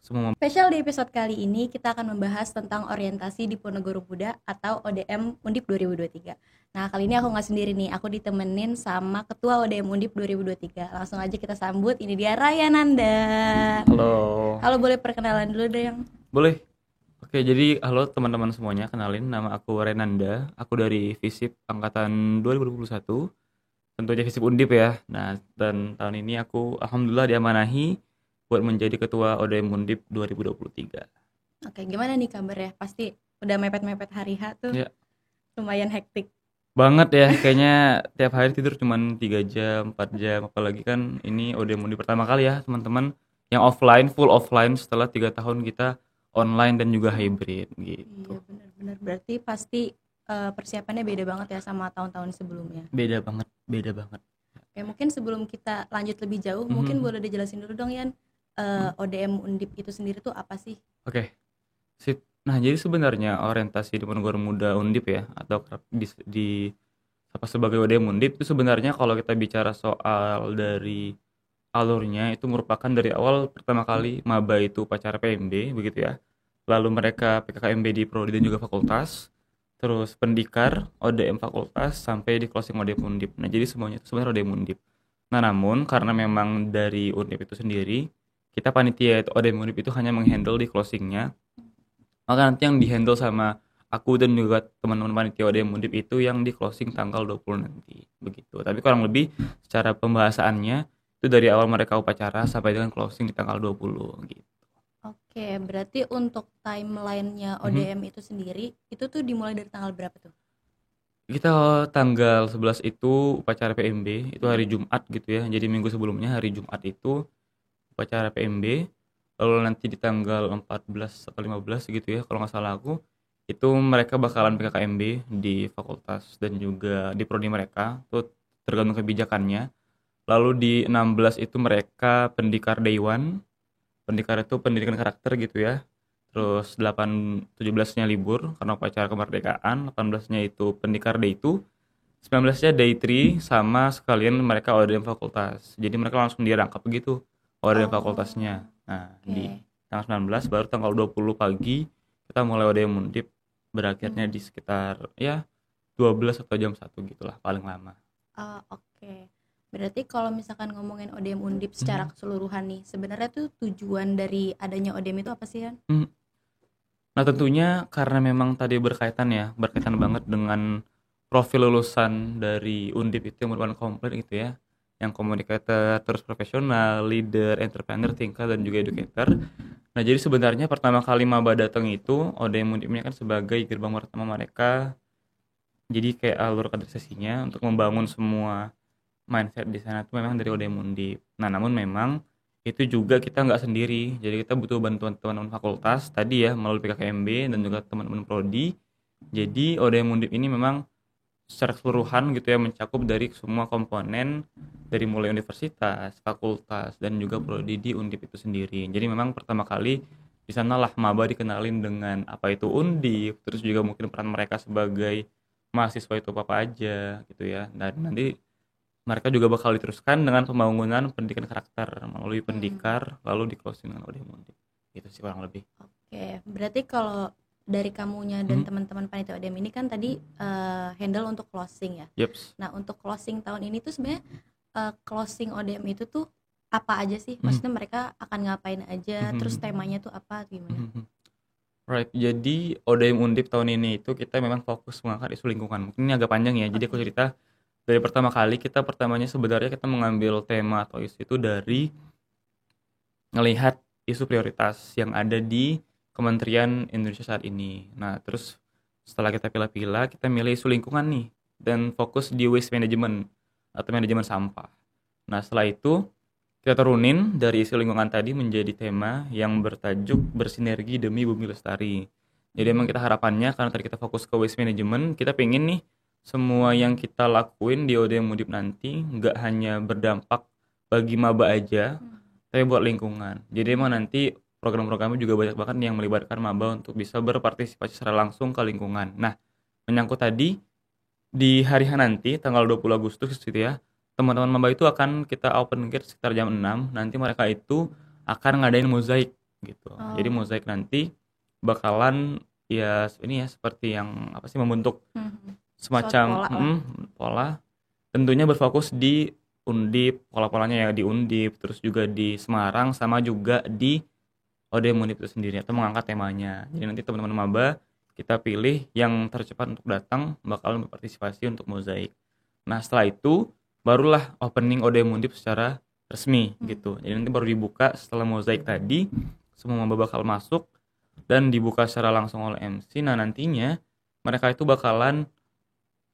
semua. Spesial di episode kali ini kita akan membahas tentang orientasi di Ponegoro Muda atau ODM Undip 2023. Nah, kali ini aku nggak sendiri nih, aku ditemenin sama Ketua ODM Undip 2023. Langsung aja kita sambut, ini dia Raya Nanda. Halo, Halo, boleh perkenalan dulu deh yang. boleh? Oke, jadi halo teman-teman semuanya, kenalin nama aku Renanda, aku dari FISIP angkatan 2021, tentunya FISIP Undip ya. Nah, dan tahun ini aku alhamdulillah diamanahi buat menjadi ketua ODM Undip 2023. Oke, gimana nih kabarnya? Pasti udah mepet-mepet hari H tuh, Ya, lumayan hektik. banget ya, kayaknya tiap hari tidur cuma 3 jam, 4 jam, apalagi kan ini ODM Undip pertama kali ya, teman-teman, yang offline, full offline setelah 3 tahun kita online dan juga hybrid gitu. Iya, benar-benar berarti pasti persiapannya beda banget ya sama tahun-tahun sebelumnya. Beda banget, beda banget. Oke, mungkin sebelum kita lanjut lebih jauh, mungkin Mhm, boleh dijelasin dulu dong Yan, mhm. ODM Undip itu sendiri tuh apa sih? Oke, sip. Nah, jadi sebenarnya orientasi di Ponegoro Muda Undip ya, atau kerap di apa sebagai ODM Undip itu sebenarnya kalau kita bicara soal dari alurnya itu merupakan dari awal pertama kali maba itu upacara PMB begitu ya. Lalu mereka PKKMB di prodi dan juga fakultas, terus pendikar, ODM fakultas sampai di closing ODM Undip. Nah, jadi semuanya itu sebenarnya ODM Undip. Nah, namun karena memang dari Undip itu sendiri, kita panitia itu ODM Undip itu hanya menghandle di closingnya, maka nanti yang dihandle sama aku dan juga teman-teman panitia ODM Undip itu yang di closing tanggal 20 nanti begitu. Tapi kurang lebih secara pembahasannya itu dari awal mereka upacara sampai dengan closing di tanggal 20 gitu. Oke, berarti untuk timelinenya Mhm. ODM itu sendiri, itu tuh dimulai dari tanggal berapa tuh? Kita tanggal 11 itu upacara PMB, itu hari Jumat gitu ya. Jadi minggu sebelumnya hari Jumat itu upacara PMB. Lalu nanti di tanggal 14 atau 15 gitu ya kalau nggak salah aku, itu mereka bakalan PKKMB di fakultas dan juga di prodi mereka, itu tergantung kebijakannya. Lalu di 16 itu mereka pendikar Day One. Pendikar itu pendidikan karakter gitu ya. Terus 17-nya libur karena upacara kemerdekaan, 18-nya itu pendikar day itu, 19-nya day 3 sama sekalian mereka ODM fakultas. Jadi mereka langsung dirangkap begitu ODM Oh, fakultasnya. Nah, di oke. tanggal 19 baru tanggal 20 pagi kita mulai ODM Undip, berakhirnya di Hmm. sekitar ya 12 atau jam 1 gitulah paling lama. Oke. Berarti kalau misalkan ngomongin ODM Undip secara Mhm. keseluruhan nih, sebenarnya tuh tujuan dari adanya ODM itu apa sih Yan? Mhm. Nah, tentunya karena memang tadi berkaitan ya, berkaitan banget dengan profil lulusan dari Undip itu yang merupakan komplit gitu ya. Yang communicator, terus profesional, leader, entrepreneur, thinker, dan juga educator. Nah, jadi sebenarnya pertama kali maba datang itu, ODM Undip ini kan sebagai gerbang pertama mereka. Jadi kayak alur kaderisasinya untuk membangun semua mindset di sana tuh memang dari ODM Undip. Nah, namun memang itu juga kita nggak sendiri. Jadi kita butuh bantuan teman-teman fakultas tadi ya melalui PKKMB dan juga teman-teman prodi. Jadi ODM Undip ini memang secara keseluruhan gitu ya mencakup dari semua komponen dari mulai universitas, fakultas dan juga prodi di Undip itu sendiri. Jadi memang pertama kali di sanalah maba dikenalin dengan apa itu Undip, terus juga mungkin peran mereka sebagai mahasiswa itu apa aja gitu ya. Dan nanti mereka juga bakal diteruskan dengan pembangunan pendidikan karakter melalui Hmm. pendikar lalu di closing dengan ODM Undip. Gitu sih kurang lebih. Oke, berarti kalau dari kamunya dan Mhm. teman-teman panitia ODM ini kan tadi handle untuk closing ya. Yeps. Nah, untuk closing tahun ini tuh sebenarnya closing ODM itu tuh apa aja sih? Mhm. Maksudnya mereka akan ngapain aja? Terus Mhm. temanya tuh apa gimana? Mhm. Right, jadi ODM Undip tahun ini itu kita memang fokus mengangkat isu lingkungan. Mungkin ini agak panjang ya, jadi aku Oke. cerita dari pertama kali kita pertamanya sebenarnya kita mengambil tema atau isu itu dari ngelihat isu prioritas yang ada di Kementerian Indonesia saat ini. Nah, terus setelah kita pilih-pilih, kita milih isu lingkungan nih dan fokus di waste management atau manajemen sampah. Nah, setelah itu kita turunin dari isu lingkungan tadi menjadi tema yang bertajuk bersinergi demi bumi lestari. Jadi emang kita harapannya karena tadi kita fokus ke waste management, kita pengen nih semua yang kita lakuin di ODM Mudip nanti nggak hanya berdampak bagi maba aja, Hmm. tapi buat lingkungan. Jadi emang nanti program-programnya juga banyak banget nih yang melibatkan maba untuk bisa berpartisipasi secara langsung ke lingkungan. Nah, menyangkut tadi di hari H nanti tanggal 20 Agustus gitu ya, teman-teman maba itu akan kita open gate sekitar jam 6. Nanti mereka itu akan ngadain mozaik gitu. Jadi Oh. mozaik nanti bakalan ya ini ya seperti yang apa sih, membentuk Suatu semacam pola lah. pola, tentunya berfokus di Undip, pola-polanya ya di Undip, terus juga di Semarang sama juga di ODM Undip itu sendiri atau mengangkat temanya. Jadi nanti teman-teman maba kita pilih yang tercepat untuk datang bakalan berpartisipasi untuk mozaik. Nah, setelah itu barulah opening ODM Undip secara resmi gitu. Jadi nanti baru dibuka setelah mozaik tadi, semua maba bakal masuk dan dibuka secara langsung oleh MC. Nah, nantinya mereka itu bakalan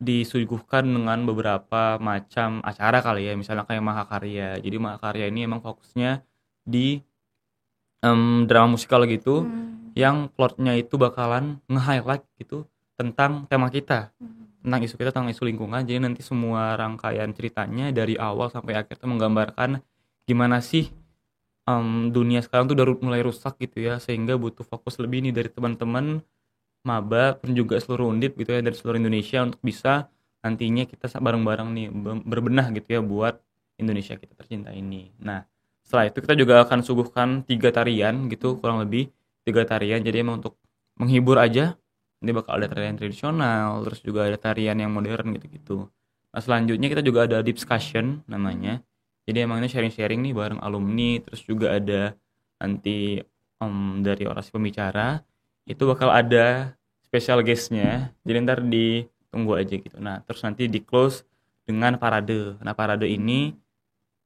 disuguhkan dengan beberapa macam acara kali ya, misalnya kayak Mahakarya. Jadi Mahakarya ini emang fokusnya di drama musikal gitu, yang plotnya itu bakalan nge-highlight gitu tentang tema kita, tentang isu kita, tentang isu lingkungan. Jadi nanti semua rangkaian ceritanya dari awal sampai akhir itu menggambarkan gimana sih dunia sekarang tuh udah mulai rusak gitu ya, sehingga butuh fokus lebih nih dari teman-teman maba dan juga seluruh undip gitu ya, dari seluruh Indonesia untuk bisa nantinya kita bareng-bareng nih berbenah gitu ya buat Indonesia kita tercinta ini. Nah, setelah itu kita juga akan suguhkan 3 tarian gitu, kurang lebih 3 tarian. Jadi emang untuk menghibur aja. Nanti bakal ada tarian tradisional, terus juga ada tarian yang modern gitu-gitu. Nah, selanjutnya kita juga ada discussion namanya. Jadi emang ini sharing-sharing nih bareng alumni, terus juga ada nanti dari orasi pembicara itu bakal ada special guestnya, jadi ntar ditunggu aja gitu. Nah, terus nanti di close dengan parade. Nah, parade ini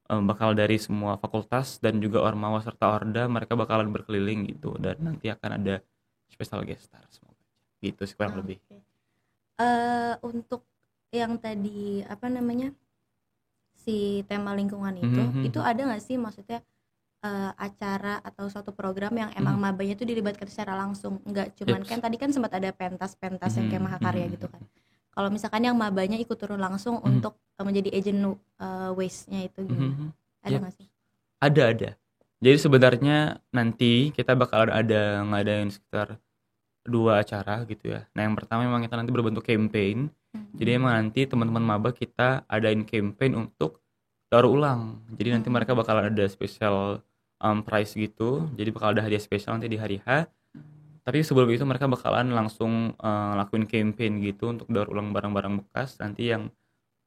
bakal dari semua fakultas dan juga ormawa serta orda, mereka bakalan berkeliling gitu, dan nanti akan ada special guest star semoga gitu sih kurang lebih. Oke. Untuk yang tadi apa namanya, si tema lingkungan itu ada nggak sih maksudnya acara atau suatu program yang emang mabanya tuh dilibatkan secara langsung, nggak cuman Yaps. kan tadi kan sempat ada pentas-pentas yang kayak Mahakarya gitu kan. Kalau misalkan yang mabanya ikut turun langsung untuk menjadi agent waste-nya itu gimana? Ada Yap. nggak sih? Ada. Jadi sebenarnya nanti kita bakalan ada ngadain sekitar 2 acara gitu ya. Nah, yang pertama memang kita nanti berbentuk campaign. Jadi emang nanti teman-teman maba kita adain campaign untuk daur ulang. Jadi nanti mereka bakalan ada special prize gitu. Jadi bakal ada hadiah spesial nanti di hari H. Tapi sebelum itu mereka bakalan langsung lakuin campaign gitu untuk daur ulang barang-barang bekas. Nanti yang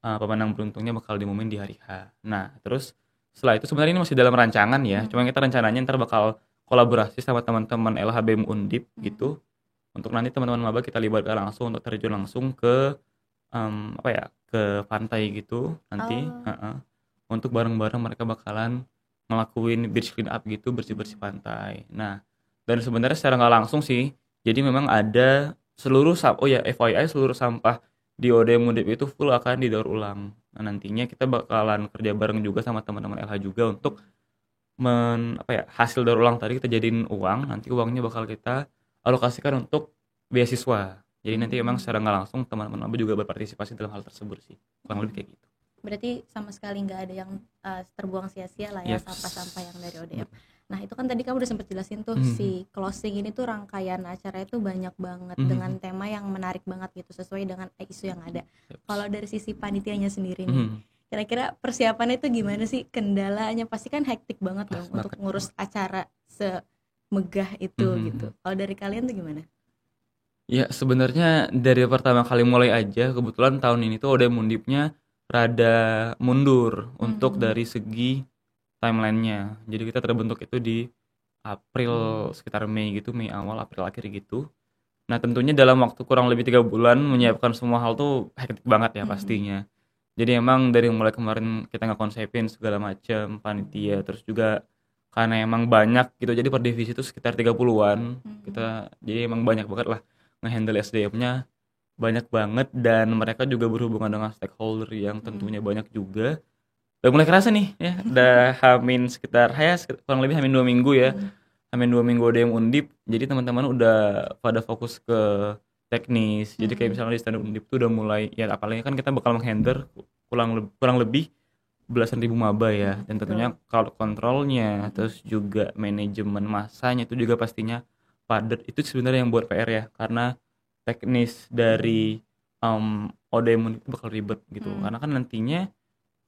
pemenang beruntungnya bakal diumumin di hari H. Nah, terus setelah itu sebenarnya ini masih dalam rancangan ya. Cuma kita rencananya ntar bakal kolaborasi sama teman-teman LHBM Undip gitu. Untuk nanti teman-teman maba kita libatkan langsung untuk terjun langsung ke apa ya, ke pantai gitu nanti. Untuk bareng-bareng mereka bakalan ngelakuin beach clean up gitu, bersih-bersih pantai. Nah, dan sebenarnya secara nggak langsung sih, jadi memang ada FYI seluruh sampah di ODM Undip itu full akan didaur ulang. Nah, nantinya kita bakalan kerja bareng juga sama teman-teman LH juga untuk hasil daur ulang tadi kita jadiin uang. Nanti uangnya bakal kita alokasikan untuk beasiswa. Jadi nanti emang secara nggak langsung teman-teman maba juga berpartisipasi dalam hal tersebut sih, kurang lebih kayak gitu. Berarti sama sekali nggak ada yang terbuang sia-sia lah ya, Yes. sampah-sampah yang dari ODM. Nah, itu kan tadi kamu udah sempat jelasin tuh si closing ini tuh rangkaian acara itu banyak banget dengan tema yang menarik banget gitu sesuai dengan isu yang ada. Kalau dari sisi panitianya sendiri nih, kira-kira persiapannya itu gimana sih? Kendalanya pasti kan hektik banget dong untuk ngurus acara semegah itu gitu. Kalau dari kalian tuh gimana? Ya sebenarnya dari pertama kali mulai aja kebetulan tahun ini tuh ODM Undipnya rada mundur untuk dari segi timelinenya. Jadi kita terbentuk itu di April sekitar Mei gitu, Mei awal April akhir gitu. Nah tentunya dalam waktu kurang lebih 3 bulan menyiapkan semua hal tuh hektik banget ya pastinya. Jadi emang dari mulai kemarin kita ngekonsepin segala macam panitia, terus juga karena emang banyak gitu, jadi per divisi itu sekitar 30-an kita, jadi emang banyak banget lah ngehandle SDM-nya, banyak banget, dan mereka juga berhubungan dengan stakeholder yang tentunya banyak juga. Udah mulai kerasa nih ya, udah kurang lebih hamin 2 minggu ya, hamin 2 minggu ada yang undip, jadi teman-teman udah pada fokus ke teknis. Jadi kayak misalnya di stand undip tuh udah mulai ya, apalagi kan kita bakal menghandle kurang lebih belasan ribu maba ya, dan tentunya kalau kontrolnya terus juga manajemen masanya itu juga pastinya padat. Itu sebenarnya yang buat PR ya, karena teknis dari ODM itu bakal ribet gitu, karena kan nantinya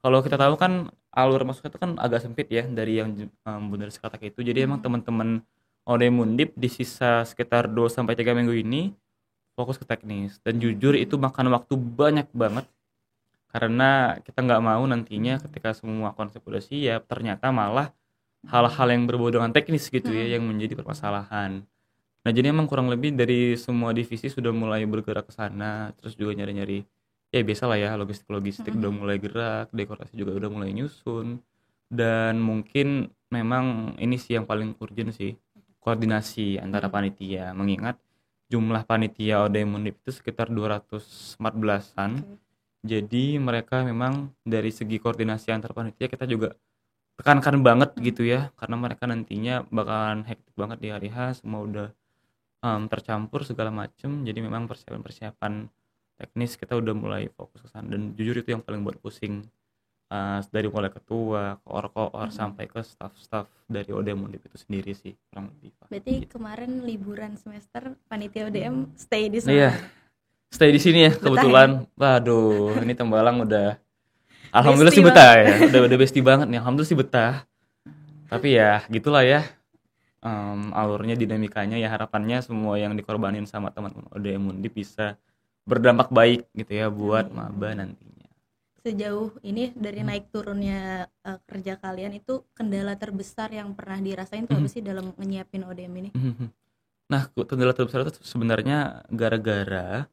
kalau kita tahu kan alur masuknya itu kan agak sempit ya dari yang Bunda Rizka itu. Jadi emang teman-teman ODM Undip di sisa sekitar 2 sampai 3 minggu ini fokus ke teknis, dan jujur itu makan waktu banyak banget karena kita nggak mau nantinya ketika semua konsep udah siap ternyata malah hal-hal yang berbau dengan teknis gitu ya yang menjadi permasalahan. Nah, jadi emang kurang lebih dari semua divisi sudah mulai bergerak ke sana, terus juga nyari-nyari ya biasa lah ya, logistik-logistik udah mulai gerak, dekorasi juga udah mulai nyusun, dan mungkin memang ini sih yang paling urgent sih, koordinasi antara panitia, mengingat jumlah panitia ODM Undip itu sekitar 214-an. Jadi mereka memang dari segi koordinasi antar panitia kita juga tekankan banget gitu ya, karena mereka nantinya bakalan hektik banget di hari H, semua udah tercampur segala macem. Jadi memang persiapan-persiapan teknis kita udah mulai fokus ke sana, dan jujur itu yang paling buat pusing, dari mulai ketua, koor sampai ke staff-staff dari ODM Undip itu sendiri sih kurang lebih, Pak. Berarti kemarin liburan semester panitia ODM stay di Nah, iya, sana. stay di sini ya Betah ya? kebetulan. Waduh, ini Tembalang udah alhamdulillah Bestie sih betah banget. ya. Udah bestie banget nih. Alhamdulillah sih betah. Tapi ya gitulah ya. Alurnya, dinamikanya ya, harapannya semua yang dikorbanin sama teman-teman ODM Undip bisa berdampak baik gitu ya buat Amin. maba nantinya. Sejauh ini dari naik turunnya kerja kalian itu kendala terbesar yang pernah dirasain tuh apa sih dalam nyiapin ODM ini? Nah, kendala terbesar itu sebenarnya gara-gara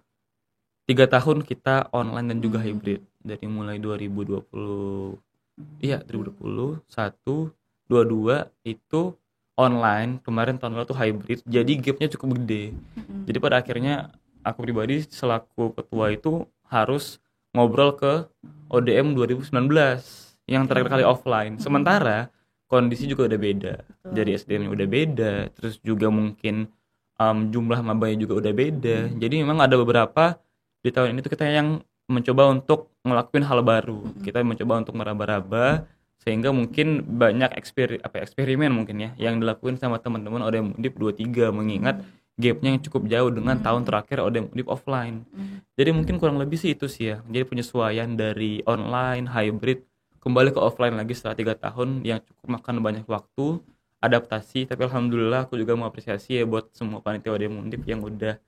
3 tahun kita online dan juga hybrid, dari mulai 2020, iya 2020, 1, 22 itu online, kemarin tahun lalu tuh hybrid, jadi gapnya cukup gede. Jadi pada akhirnya aku pribadi selaku ketua itu harus ngobrol ke ODM 2019 yang terakhir kali offline. Sementara kondisi juga udah beda, dari SDM-nya udah beda, terus juga mungkin jumlah mabanya juga udah beda. Jadi memang ada beberapa di tahun ini tuh kita yang mencoba untuk ngelakuin hal baru. Kita mencoba untuk meraba-raba sehingga mungkin banyak eksperimen mungkin ya yang dilakuin sama teman-teman ODM Undip 23, mengingat gapnya yang cukup jauh dengan tahun terakhir ODM Undip offline. Jadi mungkin kurang lebih sih itu sih ya. Jadi penyesuaian dari online hybrid kembali ke offline lagi setelah 3 tahun yang cukup makan banyak waktu adaptasi. Tapi alhamdulillah aku juga mau apresiasi ya buat semua panitia ODM Undip yang udah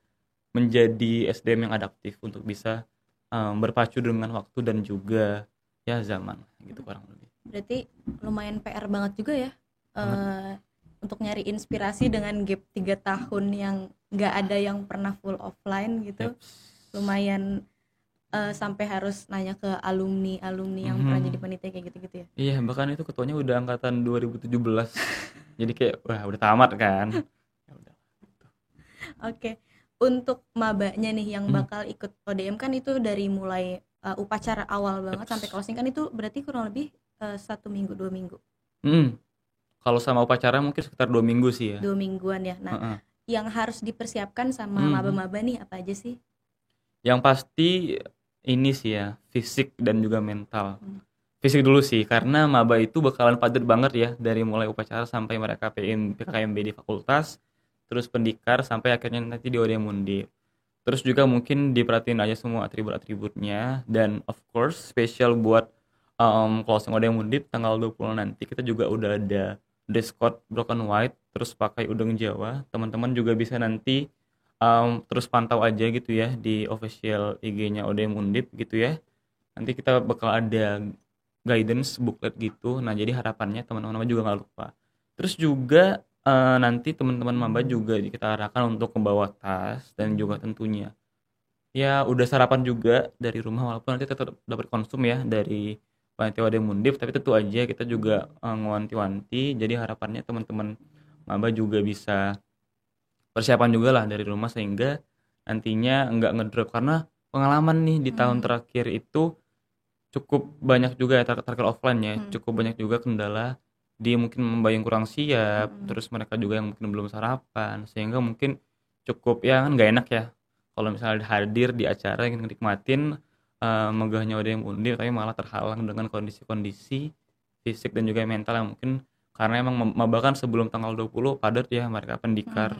menjadi SDM yang adaptif untuk bisa berpacu dengan waktu dan juga ya zaman gitu kurang lebih. Berarti lumayan PR banget juga ya untuk nyari inspirasi dengan gap 3 tahun yang nggak ada yang pernah full offline gitu. Lumayan sampai harus nanya ke alumni yang pernah jadi panitia kayak gitu-gitu ya. Iya, bahkan itu ketuanya udah angkatan 2017. Jadi kayak wah udah tamat kan. Ya udah. Oke. Untuk mabanya nih yang bakal ikut ODM kan itu dari mulai upacara awal banget sampai closing kan itu berarti kurang lebih 1 minggu 2 minggu. Kalau sama upacara mungkin sekitar 2 minggu sih ya. 2 mingguan ya. Nah, yang harus dipersiapkan sama maba-maba nih apa aja sih? Yang pasti ini sih ya, fisik dan juga mental. Fisik dulu sih, karena maba itu bakalan padat banget ya, dari mulai upacara sampai mereka PKMB di fakultas, terus pendikar sampai akhirnya nanti di ODM Undip. Terus juga mungkin diperhatiin aja semua atribut-atributnya, dan of course spesial buat closing ODM Undip tanggal 20 nanti kita juga udah ada dress code broken white, terus pakai udeng Jawa. Teman-teman juga bisa nanti terus pantau aja gitu ya di official IG-nya ODM Undip gitu ya. Nanti kita bakal ada guidance booklet gitu. Nah, jadi harapannya teman-teman juga nggak lupa. Terus juga nanti teman-teman maba juga kita arahkan untuk membawa tas, dan juga tentunya ya udah sarapan juga dari rumah, walaupun nanti tetap dapat konsum ya dari panitia ODM Undip, tapi tentu aja kita juga ngewanti-wanti. Jadi harapannya teman-teman maba juga bisa persiapan juga lah dari rumah sehingga nantinya nggak ngedrop, karena pengalaman nih di tahun terakhir itu cukup banyak juga ya terakhir offline ya, cukup banyak juga kendala di mungkin mbak yang kurang siap, terus mereka juga yang mungkin belum sarapan, sehingga mungkin cukup ya kan nggak enak ya kalau misalnya hadir di acara yang nikmatin megahnya udah yang undi tapi malah terhalang dengan kondisi-kondisi fisik dan juga mental yang mungkin karena emang maba kan sebelum tanggal 20 padat ya mereka pendikar,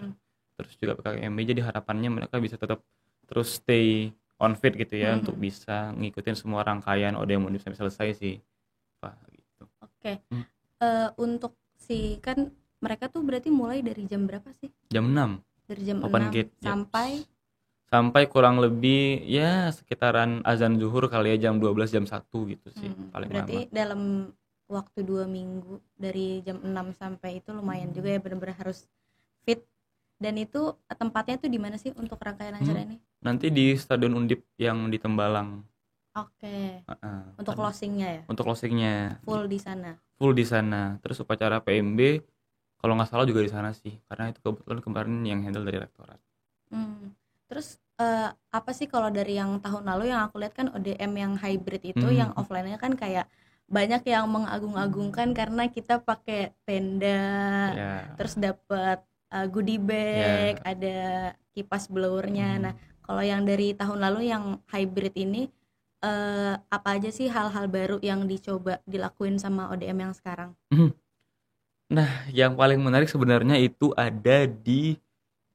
terus juga PKMB. Jadi harapannya mereka bisa tetap terus stay on fit gitu ya untuk bisa ngikutin semua rangkaian ODM sampai selesai sih Pak gitu. Oke. Untuk si kan mereka tuh berarti mulai dari jam berapa sih? Jam 6 Dari jam open 6 gate. sampai Sampai kurang lebih ya sekitaran azan zuhur kali ya, jam 12 jam 1 gitu sih paling lama. berarti dalam waktu 2 minggu dari jam 6 sampai itu lumayan juga ya, benar-benar harus fit. Dan itu tempatnya tuh di mana sih untuk rangkaian acara ini? Nanti di Stadion Undip yang di Tembalang. Oke. Untuk Karena closingnya ya? untuk closingnya Full di sana. full di sana. Terus upacara PMB kalau nggak salah juga di sana sih, karena itu kebetulan kemarin yang handle dari rektorat. Terus apa sih kalau dari yang tahun lalu yang aku lihat kan ODM yang hybrid itu yang offline-nya kan kayak banyak yang mengagung-agungkan karena kita pakai tenda, terus dapat goodie bag, ada kipas blowernya. Nah, kalau yang dari tahun lalu yang hybrid ini apa aja sih hal-hal baru yang dicoba dilakuin sama ODM yang sekarang? Nah, yang paling menarik sebenarnya itu ada di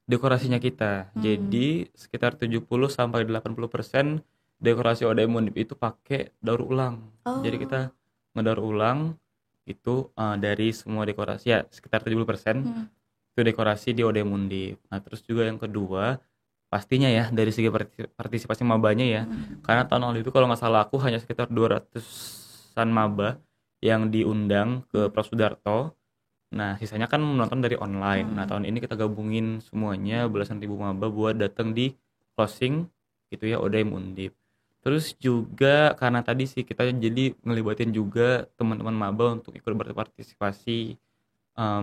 dekorasinya kita. Jadi sekitar 70-80% dekorasi ODM Undip itu pakai daur ulang. Jadi kita ngedaur ulang itu dari semua dekorasi ya, sekitar 70% itu dekorasi di ODM Undip. Nah, terus juga yang kedua pastinya ya dari segi partisipasi mabanya ya. Karena tahun lalu itu kalau nggak salah aku hanya sekitar 200-an maba yang diundang ke Prof Sudarto. Nah, sisanya kan menonton dari online. Nah, tahun ini kita gabungin semuanya belasan ribu maba buat datang di closing gitu ya ODM Undip. Terus juga karena tadi sih kita jadi ngelibatin juga teman-teman maba untuk ikut berpartisipasi,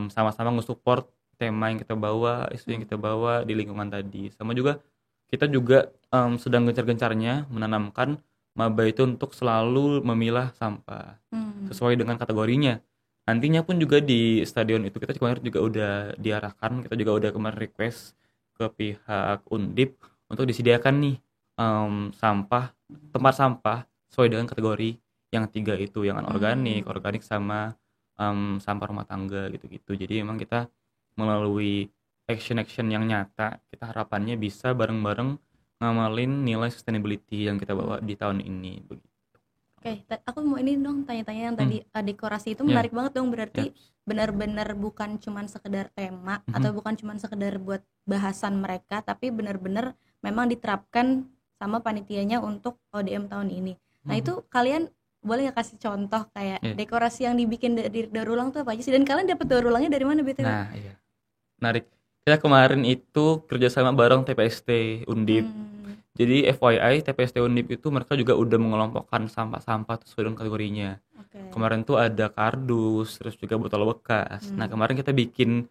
sama-sama nge-support tema yang kita bawa, isu yang kita bawa di lingkungan tadi. Sama juga kita juga sedang gencar-gencarnya menanamkan maba itu untuk selalu memilah sampah sesuai dengan kategorinya. Nantinya pun juga di stadion itu kita kemarin juga udah diarahkan, kita juga udah kemarin request ke pihak Undip untuk disediakan nih tempat sampah sesuai dengan kategori yang 3 itu, yang organik sama sampah rumah tangga gitu-gitu. Jadi emang kita melalui action yang nyata, kita harapannya bisa bareng-bareng ngamalin nilai sustainability yang kita bawa di tahun ini begitu. Oke, aku mau ini dong tanya-tanya yang tadi dekorasi itu menarik banget dong, berarti benar-benar bukan cuman sekedar tema atau bukan cuman sekedar buat bahasan mereka, tapi benar-benar memang diterapkan sama panitianya untuk ODM tahun ini. Nah, itu kalian boleh nggak kasih contoh kayak dekorasi yang dibikin dari daur ulang tuh apa aja sih, dan kalian dapat daur ulangnya dari mana BTW? Nah, iya. Menarik. Kita kemarin itu kerjasama bareng TPST Undip. Jadi FYI TPST Undip itu mereka juga udah mengelompokkan sampah-sampah sesuai dengan kategorinya. Kemarin tuh ada kardus, terus juga botol bekas. Nah, kemarin kita bikin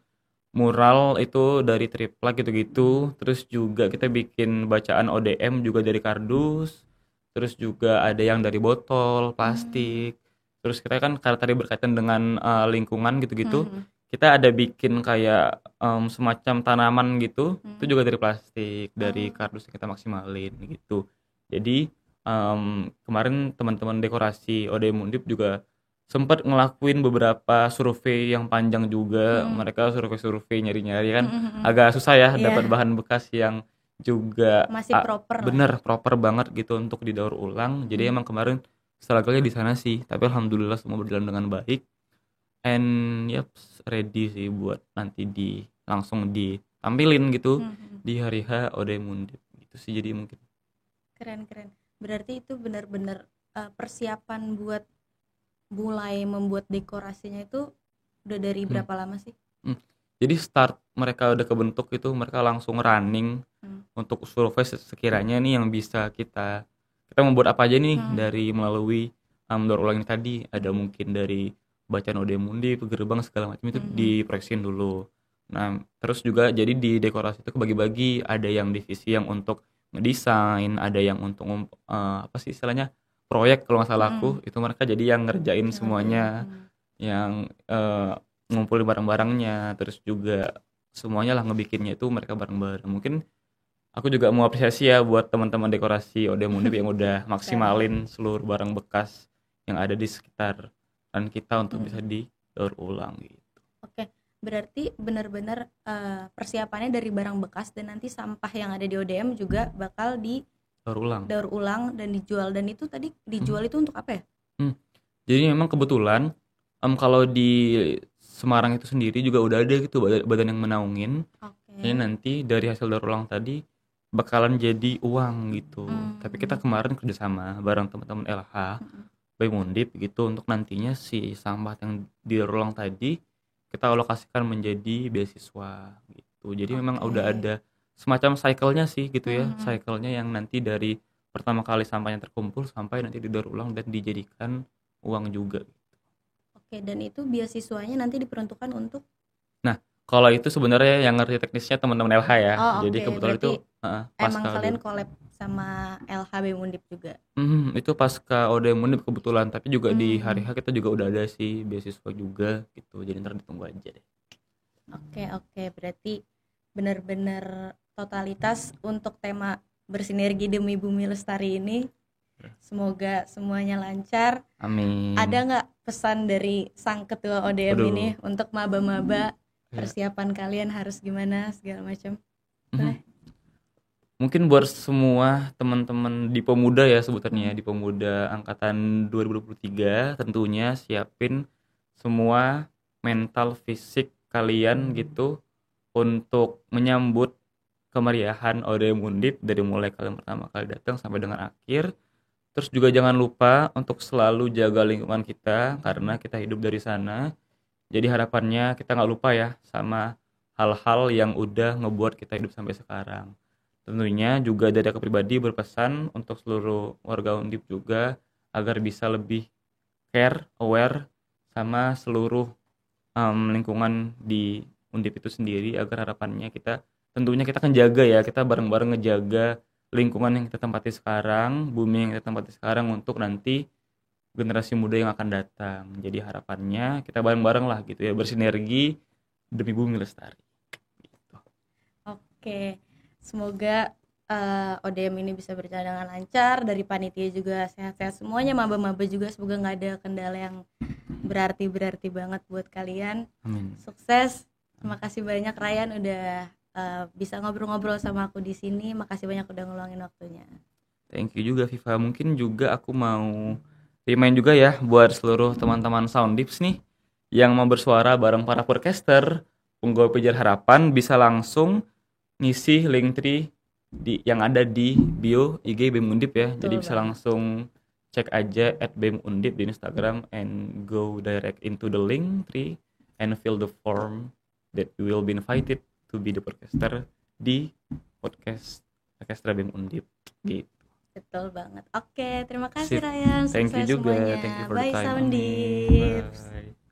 mural itu dari triplek gitu-gitu. Terus juga kita bikin bacaan ODM juga dari kardus. Terus juga ada yang dari botol plastik. Terus kita kan karena tadi berkaitan dengan lingkungan gitu-gitu, kita ada bikin kayak semacam tanaman gitu, itu juga dari plastik, dari kardus yang kita maksimalin gitu. Jadi kemarin teman-teman dekorasi ODM Undip juga sempat ngelakuin beberapa survei yang panjang juga. Mereka survei nyari-nyari kan agak susah ya dapat bahan bekas yang juga masih proper proper banget gitu untuk didaur ulang. Jadi emang kemarin struggle-nya di sana sih, tapi alhamdulillah semua berjalan dengan baik. And ready sih buat nanti langsung ditampilin gitu di hari H ODM Undip gitu sih. Jadi mungkin keren. Berarti itu benar-benar persiapan buat mulai membuat dekorasinya itu udah dari berapa lama sih? Jadi start mereka udah kebentuk itu mereka langsung running untuk survei sekiranya nih yang bisa kita membuat apa aja nih dari melalui daur ulang ini tadi. Ada mungkin dari bacaan ODM Undip, gerbang segala macam itu diproyeksiin dulu. Nah, terus juga jadi di dekorasi itu kebagi-bagi, ada yang divisi yang untuk ngedesain, ada yang untuk apa sih istilahnya proyek kalau nggak salah aku, itu mereka jadi yang ngerjain semuanya, yang ngumpulin barang-barangnya, terus juga semuanya lah ngebikinnya itu mereka bareng-bareng. Mungkin aku juga mau apresiasi ya buat teman-teman dekorasi ODM Undip yang udah maksimalin seluruh barang bekas yang ada di sekitar dan kita untuk bisa didaur ulang gitu. Oke, berarti benar-benar persiapannya dari barang bekas dan nanti sampah yang ada di ODM juga bakal daur ulang dan dijual. Dan itu tadi dijual itu untuk apa ya? Jadi memang kebetulan kalau di Semarang itu sendiri juga udah ada gitu badan yang menaungin. Ini Oke. nanti dari hasil daur ulang tadi bakalan jadi uang gitu. Tapi kita Hmm. kemarin kerjasama bareng teman-teman LH Mm-mm. BEM Undip gitu untuk nantinya si sampah yang didaur ulang tadi kita alokasikan menjadi beasiswa gitu. Jadi memang Oke. udah ada semacam cycle-nya sih gitu ya. Mhm. Cycle-nya yang nanti dari pertama kali sampahnya terkumpul sampai nanti didaur ulang dan dijadikan uang juga. Oke, dan itu beasiswanya nanti diperuntukkan untuk. Nah, kalau itu sebenarnya yang ngerti teknisnya teman-teman LH ya. Oh, Jadi oke. kebetulan Berarti itu emang pasca kalian ODM. collab sama LHB Mundip juga. Itu pasca ODM Undip kebetulan, tapi juga di hari Hmm. H kita juga udah ada sih beasiswa juga gitu. Jadi ntar ditunggu aja deh. Oke, oke. Berarti benar-benar totalitas untuk tema bersinergi demi bumi lestari ini. Semoga semuanya lancar. Ada Amin. nggak pesan dari sang ketua ODM ini Waduh. untuk maba-maba, Ya. persiapan kalian harus gimana segala macam? Mhm. Boleh? Mungkin buat semua teman-teman di Pemuda ya sebutannya, di Pemuda angkatan 2023 tentunya siapin semua mental fisik kalian gitu untuk menyambut kemeriahan ODM Undip dari mulai kalian pertama kali datang sampai dengan akhir. Terus juga jangan lupa untuk selalu jaga lingkungan kita karena kita hidup dari sana. Jadi harapannya kita nggak lupa ya sama hal-hal yang udah ngebuat kita hidup sampai sekarang. Tentunya juga dari aku pribadi berpesan untuk seluruh warga Undip juga agar bisa lebih care, aware sama seluruh lingkungan di Undip itu sendiri agar harapannya kita tentunya kita akan jaga ya, kita bareng-bareng ngejaga lingkungan yang kita tempati sekarang, bumi yang kita tempati sekarang untuk nanti generasi muda yang akan datang. Jadi harapannya kita bareng-bareng lah gitu ya, bersinergi demi bumi lestari. Gitu. Oke, semoga ODM ini bisa berjalan dengan lancar. Dari panitia juga sehat-sehat semuanya, maba-maba juga semoga nggak ada kendala yang berarti banget buat kalian. Amin. Sukses. Terima kasih banyak Ryan udah bisa ngobrol-ngobrol sama aku di sini. Makasih banyak udah ngeluangin waktunya. Thank you juga Viva. Mungkin juga aku mau remind juga ya buat seluruh teman-teman Soundips nih yang mau bersuara bareng para podcaster, penggawa Pijar Harapan bisa langsung ngisi link tree yang ada di bio IG BEM Undip ya. Jadi Betul bisa banget. langsung cek aja @BEM Undip di Instagram and go direct into the link tree and fill the form that you will be invited to be the podcaster di podcast Orkestra BEM Undip gitu. Betul banget. Oke, terima kasih Sip. Ryan. Thank you Sukses juga. semuanya. Thank you for the Bye time. Amin. Soundips. Bye.